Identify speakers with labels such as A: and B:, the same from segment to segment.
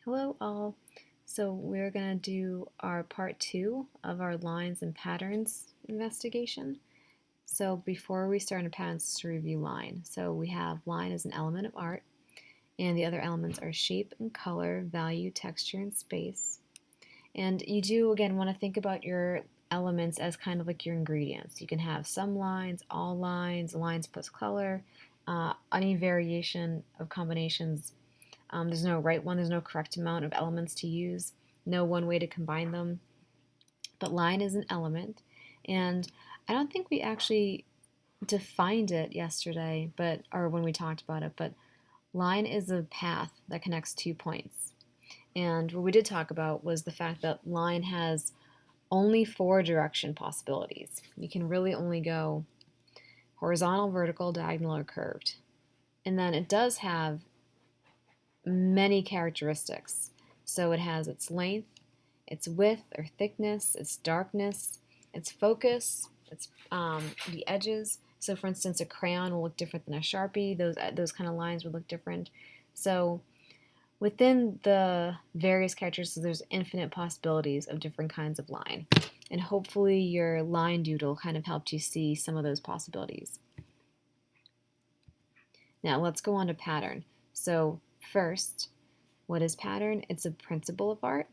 A: Hello all. So we're going to do our part two of our lines and patterns investigation. So before we start into patterns, let's review line. So we have line as an element of art, and the other elements are shape and color, value, texture, and space. And you do, again, want to think about your elements as kind of like your ingredients. You can have some lines, all lines, lines plus color, any variation of combinations. There's no right one, there's no correct amount of elements to use, no one way to combine them. But line is an element, and I don't think we actually defined it yesterday, or when we talked about it, but line is a path that connects 2 points. And what we did talk about was the fact that line has only 4 direction possibilities. You can really only go horizontal, vertical, diagonal, or curved. And then it does have many characteristics. So it has its length, its width or thickness, its darkness, its focus, its the edges. So for instance, a crayon will look different than a Sharpie. Those kind of lines would look different. So within the various characteristics, there's infinite possibilities of different kinds of line. And hopefully your line doodle kind of helped you see some of those possibilities. Now let's go on to pattern. So first, what is pattern? It's a principle of art,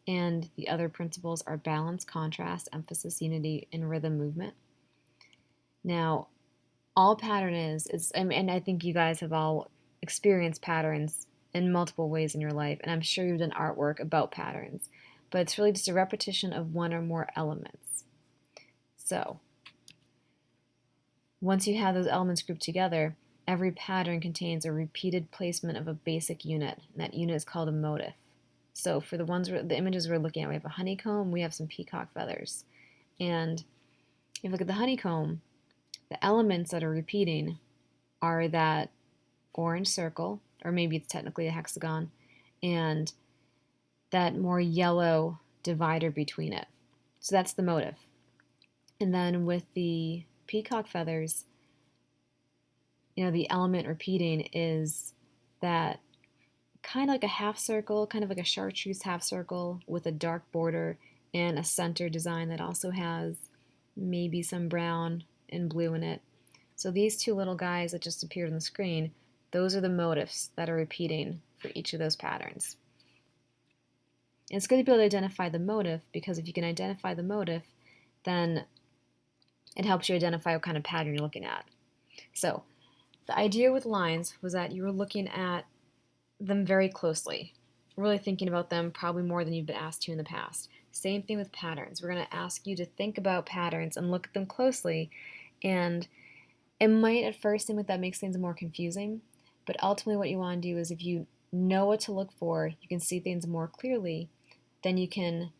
A: and the other principles are balance, contrast, emphasis, unity, and rhythm movement. Now, all pattern is and I think you guys have all experienced patterns in multiple ways in your life, and I'm sure you've done artwork about patterns, but it's really just a repetition of one or more elements. So, once you have those elements grouped together, every pattern contains a repeated placement of a basic unit, and that unit is called a motif. So for the images we're looking at, we have a honeycomb, we have some peacock feathers. And if you look at the honeycomb, the elements that are repeating are that orange circle, or maybe it's technically a hexagon, and that more yellow divider between it. So that's the motif. And then with the peacock feathers, the element repeating is that kind of like a half circle, kind of like a chartreuse half circle with a dark border and a center design that also has maybe some brown and blue in it. So these two little guys that just appeared on the screen, those are the motifs that are repeating for each of those patterns. And it's good to be able to identify the motif, because if you can identify the motif, then it helps you identify what kind of pattern you're looking at. So the idea with lines was that you were looking at them very closely, really thinking about them probably more than you've been asked to in the past. Same thing with patterns. We're going to ask you to think about patterns and look at them closely, and it might at first seem like that makes things more confusing, but ultimately what you want to do is, if you know what to look for, you can see things more clearly, then you can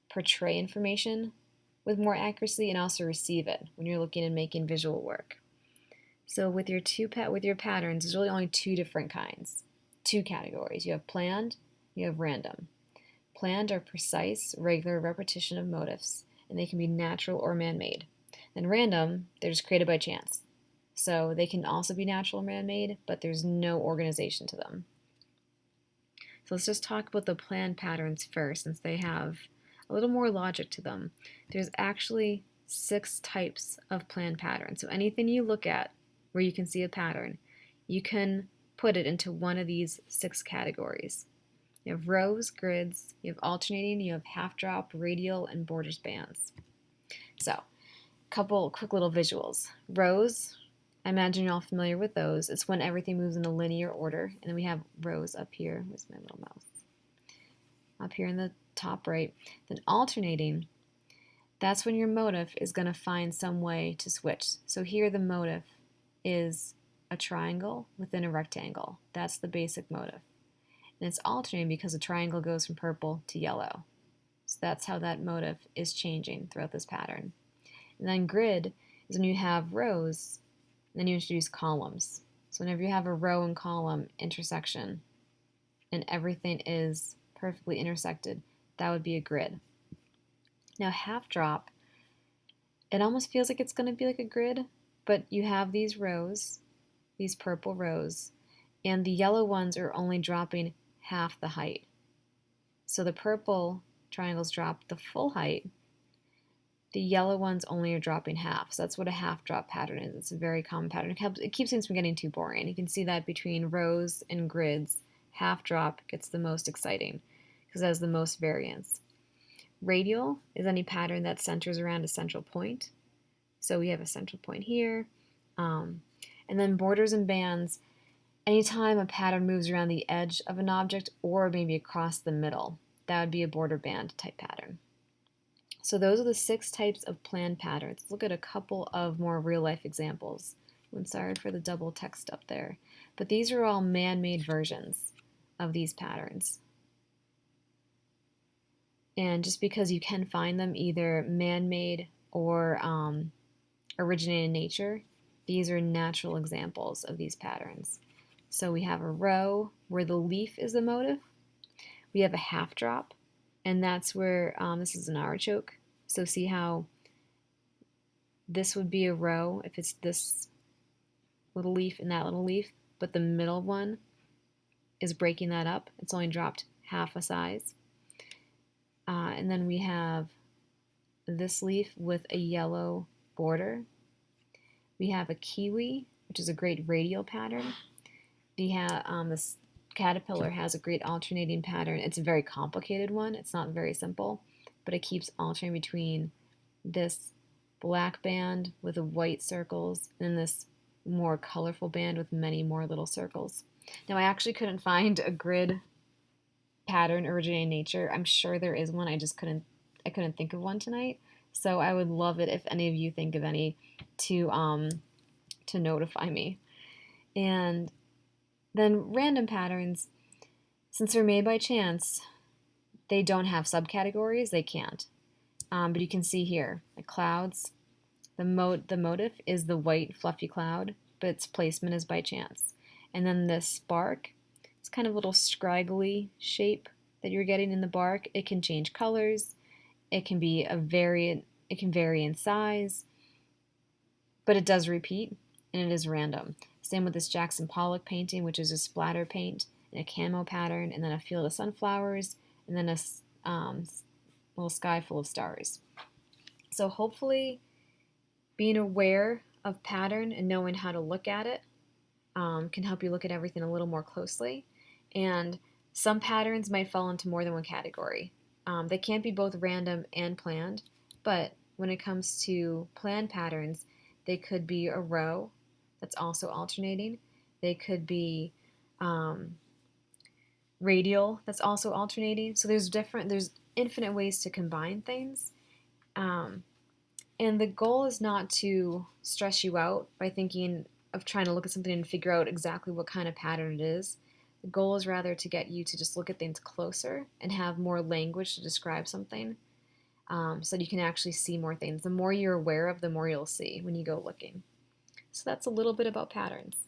A: portray information with more accuracy and also receive it when you're looking and making visual work. So with your patterns, there's really only 2 different kinds. 2 categories. You have planned, you have random. Planned are precise, regular repetition of motifs, and they can be natural or man-made. Then random, they're just created by chance. So they can also be natural or man-made, but there's no organization to them. So let's just talk about the planned patterns first, since they have a little more logic to them. There's actually 6 types of planned patterns. So anything you look at where you can see a pattern, you can put it into one of these 6 categories. You have rows, grids, you have alternating, you have half drop, radial, and borders bands. So, a couple quick little visuals. Rows, I imagine you're all familiar with those. It's when everything moves in a linear order. And then we have rows up here. Where's my little mouse? Up here in the top right. Then alternating, that's when your motif is going to find some way to switch. So here the motif is a triangle within a rectangle. That's the basic motif. And it's alternating because the triangle goes from purple to yellow. So that's how that motif is changing throughout this pattern. And then grid is when you have rows, and then you introduce columns. So whenever you have a row and column intersection and everything is perfectly intersected, that would be a grid. Now half drop, it almost feels like it's going to be like a grid, but you have these rows, these purple rows, and the yellow ones are only dropping half the height. So the purple triangles drop the full height. The yellow ones only are dropping half. So that's what a half drop pattern is. It's a very common pattern. It keeps things from getting too boring. You can see that between rows and grids, half drop gets the most exciting because it has the most variance. Radial is any pattern that centers around a central point. So we have a central point here. And then borders and bands, anytime a pattern moves around the edge of an object or maybe across the middle, that would be a border band type pattern. So those are the 6 types of planned patterns. Let's look at a couple of more real-life examples. I'm sorry for the double text up there. But these are all man-made versions of these patterns. And just because you can find them either man-made or originated in nature, these are natural examples of these patterns. So we have a row where the leaf is the motif. We have a half drop, and that's where this is an artichoke. So see how this would be a row if it's this little leaf and that little leaf, but the middle one is breaking that up. It's only dropped half a size. And then we have this leaf with a yellow border. We have a kiwi, which is a great radial pattern. We have this caterpillar has a great alternating pattern. It's a very complicated one. It's not very simple, but it keeps alternating between this black band with the white circles and this more colorful band with many more little circles. Now I actually couldn't find a grid pattern originating in nature. I'm sure there is one. I couldn't think of one tonight. So I would love it if any of you think of any to notify me. And then random patterns, since they're made by chance, they don't have subcategories. They can't. But you can see here, the clouds, the motif is the white fluffy cloud, but its placement is by chance. And then this spark, it's kind of a little scraggly shape that you're getting in the bark. It can change colors. It can be it can vary in size, but it does repeat, and it is random. Same with this Jackson Pollock painting, which is a splatter paint in a camo pattern, and then a field of sunflowers, and then a little sky full of stars. So hopefully being aware of pattern and knowing how to look at it can help you look at everything a little more closely. And some patterns might fall into more than one category. They can't be both random and planned, but when it comes to planned patterns, they could be a row that's also alternating. They could be radial that's also alternating. So there's infinite ways to combine things. And the goal is not to stress you out by thinking of trying to look at something and figure out exactly what kind of pattern it is. The goal is rather to get you to just look at things closer and have more language to describe something so that you can actually see more things. The more you're aware of, the more you'll see when you go looking. So that's a little bit about patterns.